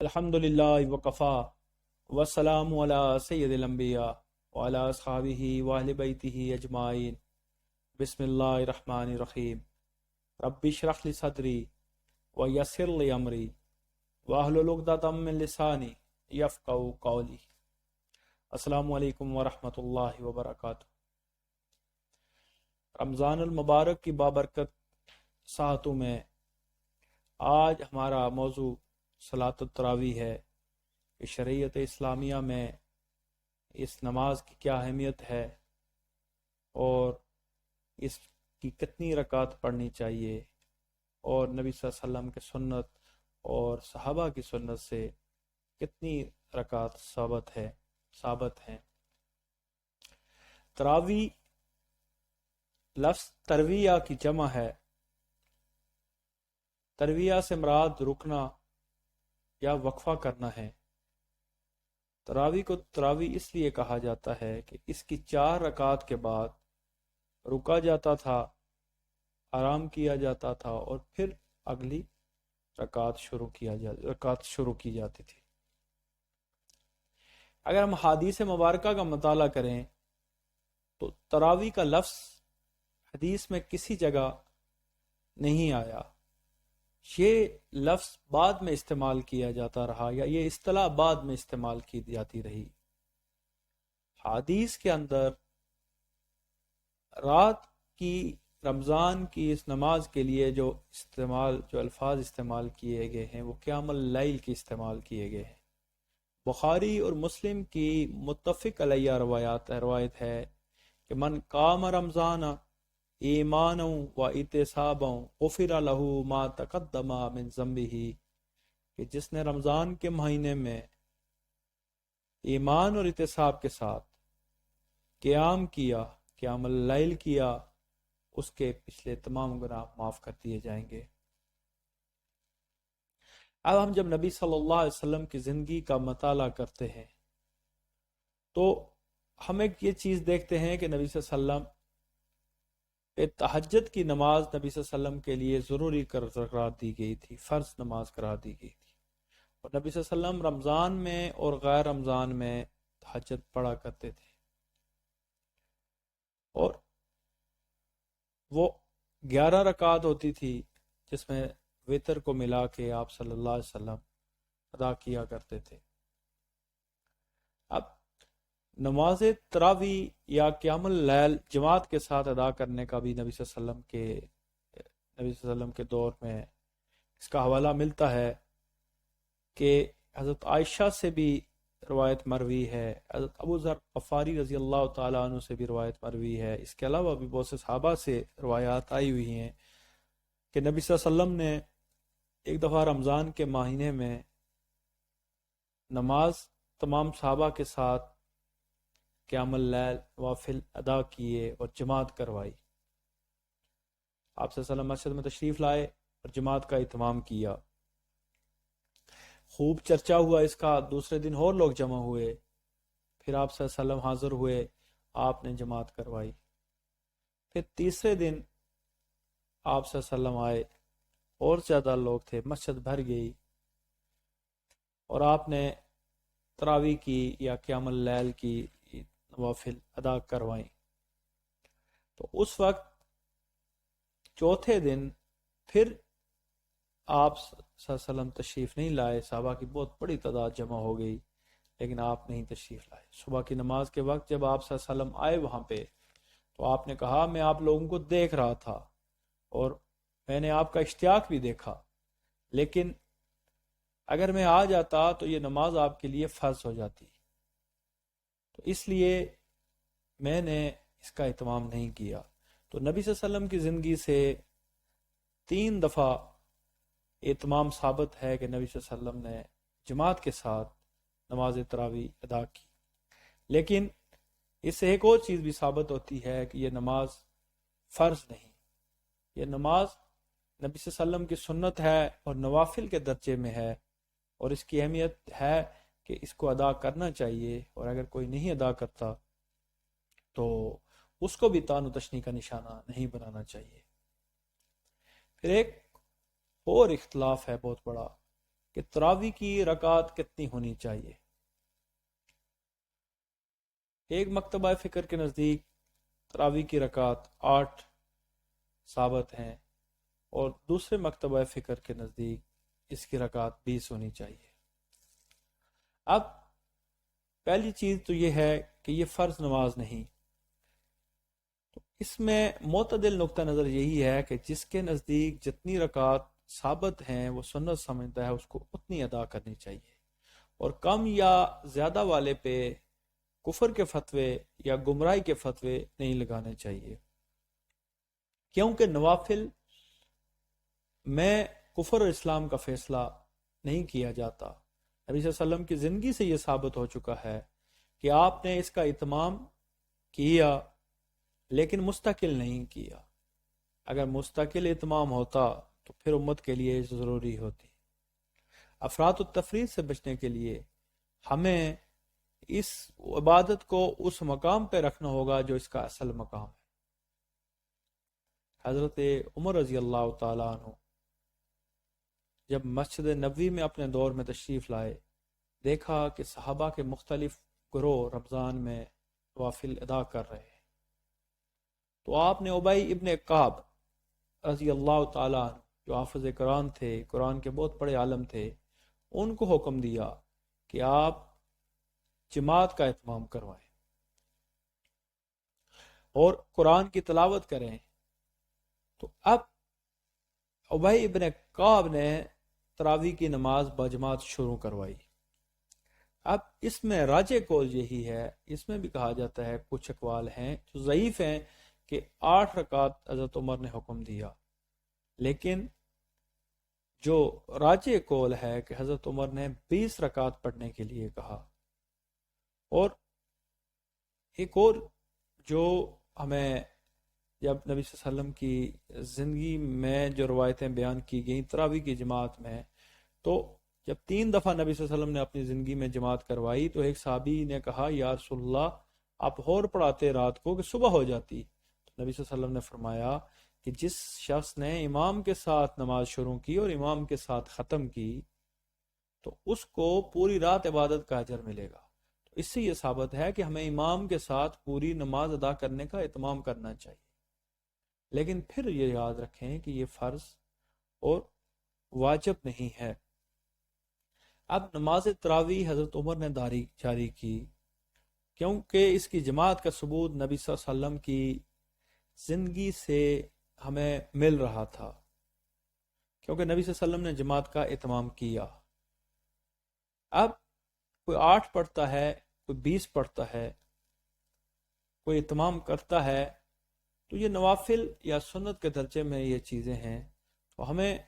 الحمدللہ وکفا والسلام علی سید الانبیاء وعلی اصحابہ واہل بیتہ اجمعین بسم اللہ الرحمن الرحیم رب اشرح لی صدری ویسر لی امری واحلل عقدۃ من لسانی یفقہوا قولی۔ السلام علیکم ورحمۃ اللہ وبرکاتہ۔ رمضان المبارک کی بابرکت ساعتوں میں آج ہمارا موضوع صلاۃ التراویح ہے کہ شریعت اسلامیہ میں اس نماز کی کیا اہمیت ہے اور اس کی کتنی رکعت پڑھنی چاہیے، اور نبی صلی اللہ علیہ وسلم کے سنت اور صحابہ کی سنت سے کتنی رکعت ثابت ہیں۔ تراویح لفظ ترویہ کی جمع ہے۔ ترویہ سے مراد رکنا یا وقفہ کرنا ہے۔ تراویح کو تراویح اس لیے کہا جاتا ہے کہ اس کی 4 رکعات کے بعد رکا جاتا تھا، آرام کیا جاتا تھا اور پھر اگلی رکعت شروع کی جاتی تھی۔ اگر ہم حدیث مبارکہ کا مطالعہ کریں تو تراویح کا لفظ حدیث میں کسی جگہ نہیں آیا۔ یہ لفظ بعد میں استعمال کیا جاتا رہا، یا یہ اصطلاح بعد میں استعمال کی جاتی رہی۔ حدیث کے اندر رات کی رمضان کی اس نماز کے لیے جو الفاظ استعمال کیے گئے ہیں وہ قیام اللیل کے استعمال کیے گئے ہیں۔ بخاری اور مسلم کی متفق علیہ روایت ہے کہ من قام رمضان ایمانا و احتسابا غفر له ما تقدم من ذنبه، کہ جس نے رمضان کے مہینے میں ایمان اور احتساب کے ساتھ قیام اللیل کیا، اس کے پچھلے تمام گناہ معاف کر دیے جائیں گے۔ اب ہم جب نبی صلی اللہ علیہ وسلم کی زندگی کا مطالعہ کرتے ہیں تو ہم ایک یہ چیز دیکھتے ہیں کہ نبی صلی اللہ علیہ وسلم تہجد کی نماز نبی صلی اللہ علیہ وسلم کے لیے ضروری قرار دی گئی تھی، فرض نماز قرار دی گئی تھی، اور نبی صلی اللہ علیہ وسلم رمضان میں اور غیر رمضان میں تہجد پڑھا کرتے تھے، اور وہ 11 رکعت ہوتی تھی جس میں وتر کو ملا کے آپ صلی اللہ علیہ وسلم ادا کیا کرتے تھے۔ اب نماز تراویح یا قیام اللیل جماعت کے ساتھ ادا کرنے کا بھی نبی صلی اللہ علیہ وسلم کے دور میں اس کا حوالہ ملتا ہے کہ حضرت عائشہ سے بھی روایت مروی ہے، حضرت ابو ذر غفاری رضی اللہ تعالیٰ عنہ سے بھی روایت مروی ہے۔ اس کے علاوہ بھی بہت سے صحابہ سے روایات آئی ہوئی ہیں کہ نبی صلی اللہ علیہ وسلم نے ایک دفعہ رمضان کے مہینے میں نماز تمام صحابہ کے ساتھ قیام اللیل نوافل ادا کیے اور جماعت کروائی۔ آپ صلی اللہ علیہ وسلم مسجد میں تشریف لائے اور جماعت کا اہتمام کیا، خوب چرچا ہوا اس کا۔ دوسرے دن اور لوگ جمع ہوئے، پھر آپ صلی اللہ علیہ وسلم حاضر ہوئے، آپ نے جماعت کروائی۔ پھر تیسرے دن آپ صلی اللہ علیہ وسلم آئے، اور زیادہ لوگ تھے، مسجد بھر گئی، اور آپ نے تراویح کی یا قیام اللیل کی نوافل ادا کروائیں۔ تو اس وقت چوتھے دن پھر آپ صلی اللہ علیہ وسلم تشریف نہیں لائے، صحابہ کی بہت بڑی تعداد جمع ہو گئی لیکن آپ نہیں تشریف لائے۔ صبح کی نماز کے وقت جب آپ صلی اللہ علیہ وسلم آئے وہاں پہ تو آپ نے کہا میں آپ لوگوں کو دیکھ رہا تھا اور میں نے آپ کا اشتیاق بھی دیکھا، لیکن اگر میں آ جاتا تو یہ نماز آپ کے لیے فرض ہو جاتی، تو اس لیے میں نے اس کا اہتمام نہیں کیا۔ تو نبی صلی اللہ علیہ وسلم کی زندگی سے 3 دفعہ اہتمام ثابت ہے کہ نبی صلی اللہ علیہ وسلم نے جماعت کے ساتھ نماز تراویح ادا کی۔ لیکن اس سے ایک اور چیز بھی ثابت ہوتی ہے کہ یہ نماز فرض نہیں، یہ نماز نبی صلی اللہ علیہ وسلم کی سنت ہے اور نوافل کے درجے میں ہے، اور اس کی اہمیت ہے کہ اس کو ادا کرنا چاہیے، اور اگر کوئی نہیں ادا کرتا تو اس کو بھی طعن و تشنیع کا نشانہ نہیں بنانا چاہیے۔ پھر ایک اور اختلاف ہے بہت بڑا کہ تراوی کی رکعت کتنی ہونی چاہیے۔ ایک مکتبہ فکر کے نزدیک تراوی کی رکعت 8 ثابت ہیں، اور دوسرے مکتبہ فکر کے نزدیک اس کی رکعت 20 ہونی چاہیے۔ اب پہلی چیز تو یہ ہے کہ یہ فرض نماز نہیں، تو اس میں معتدل نقطہ نظر یہی ہے کہ جس کے نزدیک جتنی رکعت ثابت ہیں وہ سنت سمجھتا ہے، اس کو اتنی ادا کرنی چاہیے، اور کم یا زیادہ والے پہ کفر کے فتوے یا گمراہی کے فتوے نہیں لگانے چاہیے، کیونکہ نوافل میں کفر اور اسلام کا فیصلہ نہیں کیا جاتا۔ نبی صلی اللہ علیہ وسلم کی زندگی سے یہ ثابت ہو چکا ہے کہ آپ نے اس کا اہتمام کیا لیکن مستقل نہیں کیا۔ اگر مستقل اہتمام ہوتا تو پھر امت کے لیے ضروری ہوتی۔ افراط و تفریط سے بچنے کے لیے ہمیں اس عبادت کو اس مقام پہ رکھنا ہوگا جو اس کا اصل مقام ہے۔ حضرت عمر رضی اللہ تعالیٰ عنہ جب مسجد نبوی میں اپنے دور میں تشریف لائے، دیکھا کہ صحابہ کے مختلف گروہ رمضان میں نوافل ادا کر رہے ہیں، تو آپ نے ابی ابن کعب رضی اللہ تعالیٰ عنہ جو حافظ قرآن تھے، قرآن کے بہت بڑے عالم تھے، ان کو حکم دیا کہ آپ جماعت کا اہتمام کروائیں اور قرآن کی تلاوت کریں۔ تو اب ابی ابن کعب نے تراوی کی نماز بجماعت شروع کروائی۔ اب اس میں راجح قول یہی ہے، اس میں بھی کہا جاتا ہے، کچھ اقوال ہیں جو ضعیف ہیں کہ 8 رکعت حضرت عمر نے حکم دیا، لیکن جو راجح قول ہے کہ حضرت عمر نے 20 رکعت پڑھنے کے لیے کہا۔ اور ایک اور جو ہمیں جب نبی صلی اللہ علیہ وسلم کی زندگی میں جو روایتیں بیان کی گئیں تراوی کی جماعت میں، تو جب 3 دفعہ نبی صلی اللہ علیہ وسلم نے اپنی زندگی میں جماعت کروائی تو ایک صحابی نے کہا، یا رسول اللہ آپ اور پڑھاتے رات کو کہ صبح ہو جاتی۔ تو نبی صلی اللہ علیہ وسلم نے فرمایا کہ جس شخص نے امام کے ساتھ نماز شروع کی اور امام کے ساتھ ختم کی تو اس کو پوری رات عبادت کا اجر ملے گا۔ تو اس سے یہ ثابت ہے کہ ہمیں امام کے ساتھ پوری نماز ادا کرنے کا اہتمام کرنا چاہیے، لیکن پھر یہ یاد رکھیں کہ یہ فرض اور واجب نہیں ہے۔ اب نماز تراویح حضرت عمر نے جاری کی کیونکہ اس کی جماعت کا ثبوت نبی صلی اللہ علیہ وسلم کی زندگی سے ہمیں مل رہا تھا، کیونکہ نبی صلی اللہ علیہ وسلم نے جماعت کا اہتمام کیا۔ اب کوئی 8 پڑھتا ہے، کوئی 20 پڑھتا ہے، کوئی اہتمام کرتا ہے، تو یہ نوافل یا سنت کے درجے میں یہ چیزیں ہیں، تو ہمیں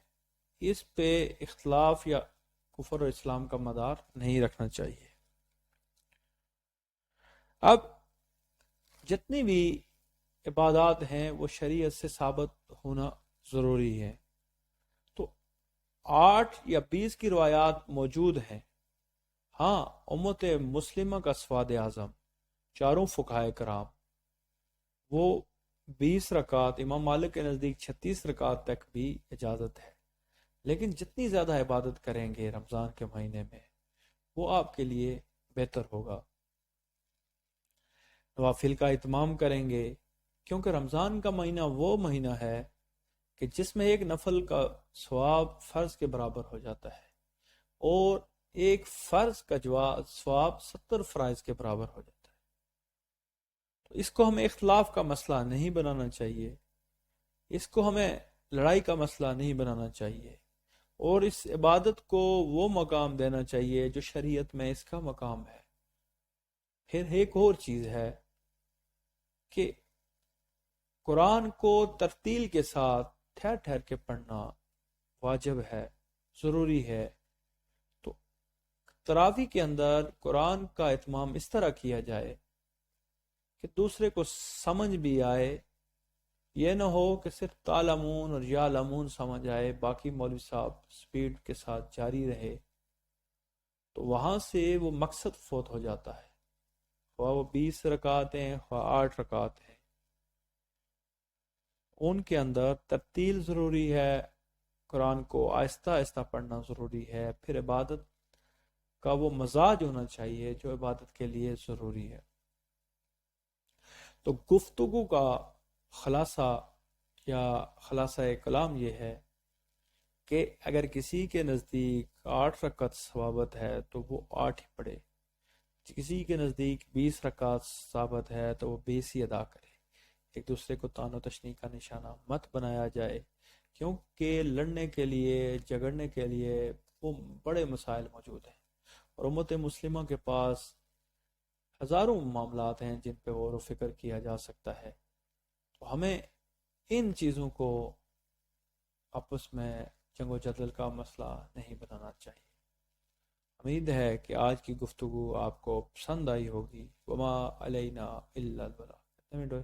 اس پہ اختلاف یا کفر و اسلام کا مدار نہیں رکھنا چاہیے۔ اب جتنی بھی عبادات ہیں وہ شریعت سے ثابت ہونا ضروری ہے، تو 8 یا 20 کی روایات موجود ہیں۔ ہاں، امت مسلمہ کا سواد اعظم چاروں فقہائے کرام وہ 20 رکعت، امام مالک کے نزدیک 36 رکعت تک بھی اجازت ہے، لیکن جتنی زیادہ عبادت کریں گے رمضان کے مہینے میں وہ آپ کے لیے بہتر ہوگا۔ نوافل کا اہتمام کریں گے کیونکہ رمضان کا مہینہ وہ مہینہ ہے کہ جس میں ایک نفل کا ثواب فرض کے برابر ہو جاتا ہے، اور ایک فرض کا ثواب 70 فرائض کے برابر ہو جاتا ہے۔ تو اس کو ہمیں اختلاف کا مسئلہ نہیں بنانا چاہیے، اس کو ہمیں لڑائی کا مسئلہ نہیں بنانا چاہیے، اور اس عبادت کو وہ مقام دینا چاہیے جو شریعت میں اس کا مقام ہے۔ پھر ایک اور چیز ہے کہ قرآن کو ترتیل کے ساتھ ٹھہر ٹھہر کے پڑھنا واجب ہے، ضروری ہے۔ تو تراویح کے اندر قرآن کا اہتمام اس طرح کیا جائے کہ دوسرے کو سمجھ بھی آئے، یہ نہ ہو کہ صرف تعلمون اور یعلمون سمجھ آئے، باقی مولوی صاحب سپیڈ کے ساتھ جاری رہے، تو وہاں سے وہ مقصد فوت ہو جاتا ہے، خواہ وہ 20 رکعت ہیں خواہ 8 رکعت ہیں۔ ان کے اندر ترتیل ضروری ہے، قرآن کو آہستہ آہستہ پڑھنا ضروری ہے، پھر عبادت کا وہ مزاج ہونا چاہیے جو عبادت کے لیے ضروری ہے۔ تو گفتگو کا خلاصہ یا خلاصہ کلام یہ ہے کہ اگر کسی کے نزدیک 8 رکعت ثوابت ہے تو وہ 8 ہی پڑھے، کسی کے نزدیک 20 رکعت ثابت ہے تو وہ 20 ہی ادا کرے۔ ایک دوسرے کو طعن و تشنیع کا نشانہ مت بنایا جائے، کیونکہ لڑنے کے لیے، جھگڑنے کے لیے وہ بڑے مسائل موجود ہیں، اور امت مسلمہ کے پاس ہزاروں معاملات ہیں جن پہ غور و فکر کیا جا سکتا ہے۔ تو ہمیں ان چیزوں کو آپس میں جنگ و جدل کا مسئلہ نہیں بنانا چاہیے۔ امید ہے کہ آج کی گفتگو آپ کو پسند آئی ہوگی۔ وما علینا الا البلاغ۔